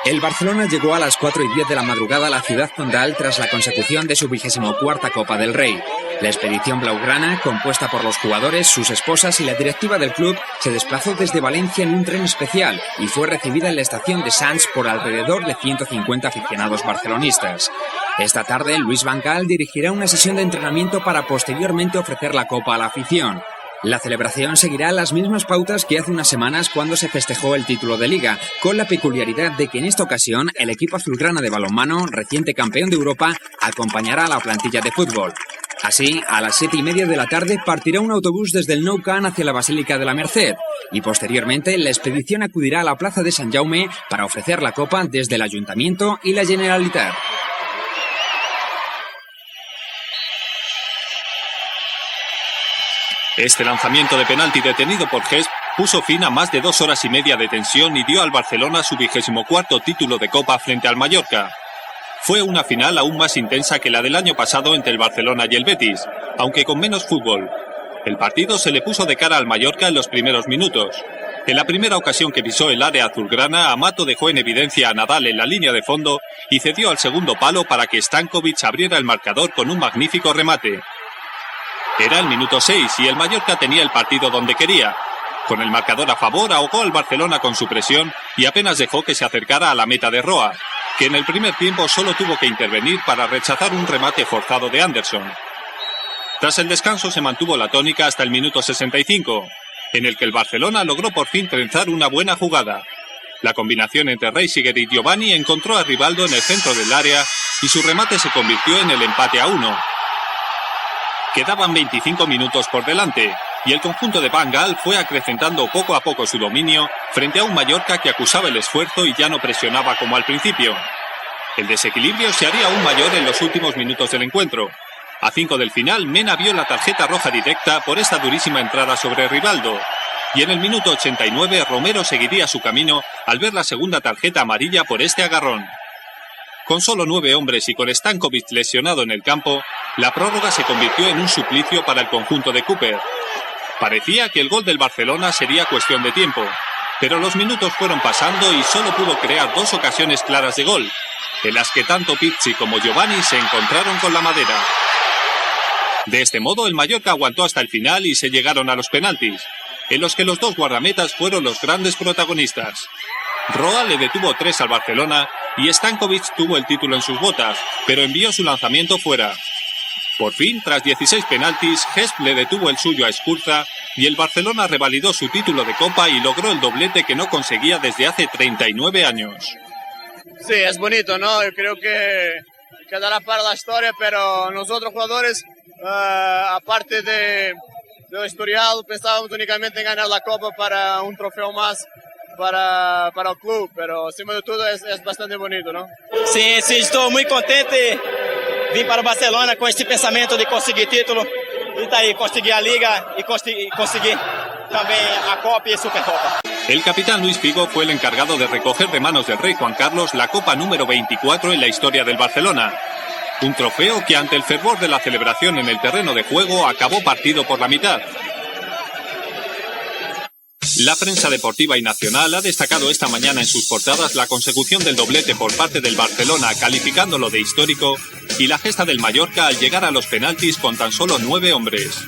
El Barcelona llegó a las 4:10 de la madrugada a la ciudad condal tras la consecución de su 24ª Copa del Rey. La expedición blaugrana, compuesta por los jugadores, sus esposas y la directiva del club, se desplazó desde Valencia en un tren especial y fue recibida en la estación de Sants por alrededor de 150 aficionados barcelonistas. Esta tarde, Luis van Gaal dirigirá una sesión de entrenamiento para posteriormente ofrecer la Copa a la afición. La celebración seguirá las mismas pautas que hace unas semanas cuando se festejó el título de Liga, con la peculiaridad de que en esta ocasión el equipo azulgrana de balonmano, reciente campeón de Europa, acompañará a la plantilla de fútbol. Así, a las 7:30 de la tarde partirá un autobús desde el Nou Camp hacia la Basílica de la Merced y posteriormente la expedición acudirá a la Plaza de Sant Jaume para ofrecer la Copa desde el Ayuntamiento y la Generalitat. Este lanzamiento de penalti detenido por Hesp puso fin a más de 2 horas y media de tensión y dio al Barcelona su 24º título de Copa frente al Mallorca. Fue una final aún más intensa que la del año pasado entre el Barcelona y el Betis, aunque con menos fútbol. El partido se le puso de cara al Mallorca en los primeros minutos. En la primera ocasión que pisó el área azulgrana, Amato dejó en evidencia a Nadal en la línea de fondo y cedió al segundo palo para que Stankovic abriera el marcador con un magnífico remate. Era el minuto 6 y el Mallorca tenía el partido donde quería. Con el marcador a favor, ahogó al Barcelona con su presión y apenas dejó que se acercara a la meta de Roa, que en el primer tiempo solo tuvo que intervenir para rechazar un remate forzado de Anderson. Tras el descanso se mantuvo la tónica hasta el minuto 65, en el que el Barcelona logró por fin trenzar una buena jugada. La combinación entre Reisiger y Giovanni encontró a Rivaldo en el centro del área y su remate se convirtió en el empate a 1. Quedaban 25 minutos por delante y el conjunto de Van Gaal fue acrecentando poco a poco su dominio frente a un Mallorca que acusaba el esfuerzo y ya no presionaba como al principio. El desequilibrio se haría aún mayor en los últimos minutos del encuentro. A 5 del final, Mena vio la tarjeta roja directa por esta durísima entrada sobre Rivaldo. Y en el minuto 89, Romero seguiría su camino al ver la segunda tarjeta amarilla por este agarrón. Con solo 9 hombres y con Stankovic lesionado en el campo, la prórroga se convirtió en un suplicio para el conjunto de Cooper. Parecía que el gol del Barcelona sería cuestión de tiempo, pero los minutos fueron pasando y solo pudo crear 2 ocasiones claras de gol, en las que tanto Pizzi como Giovanni se encontraron con la madera. De este modo, el Mallorca aguantó hasta el final y se llegaron a los penaltis, en los que los 2 guardametas fueron los grandes protagonistas. Roa le detuvo 3 al Barcelona y Stankovic tuvo el título en sus botas, pero envió su lanzamiento fuera. Por fin, tras 16 penaltis, Hesp le detuvo el suyo a Escurza y el Barcelona revalidó su título de Copa y logró el doblete que no conseguía desde hace 39 años. Sí, es bonito, ¿no? Yo creo que quedará para la historia, pero nosotros jugadores, aparte del historial, pensábamos únicamente en ganar la Copa para un trofeo más para el club, pero acima de todo es bastante bonito, ¿no? Sí, estou muito contente. Vim para o Barcelona com este pensamento de conseguir título e tá aí, conseguir a Liga y conseguir también a Copa y Supercopa. El capitán Luis Figo fue el encargado de recoger de manos del rey Juan Carlos la Copa número 24 en la historia del Barcelona. Un trofeo que ante el fervor de la celebración en el terreno de juego acabó partido por la mitad. La prensa deportiva y nacional ha destacado esta mañana en sus portadas la consecución del doblete por parte del Barcelona, calificándolo de histórico, y la gesta del Mallorca al llegar a los penaltis con tan solo 9 hombres.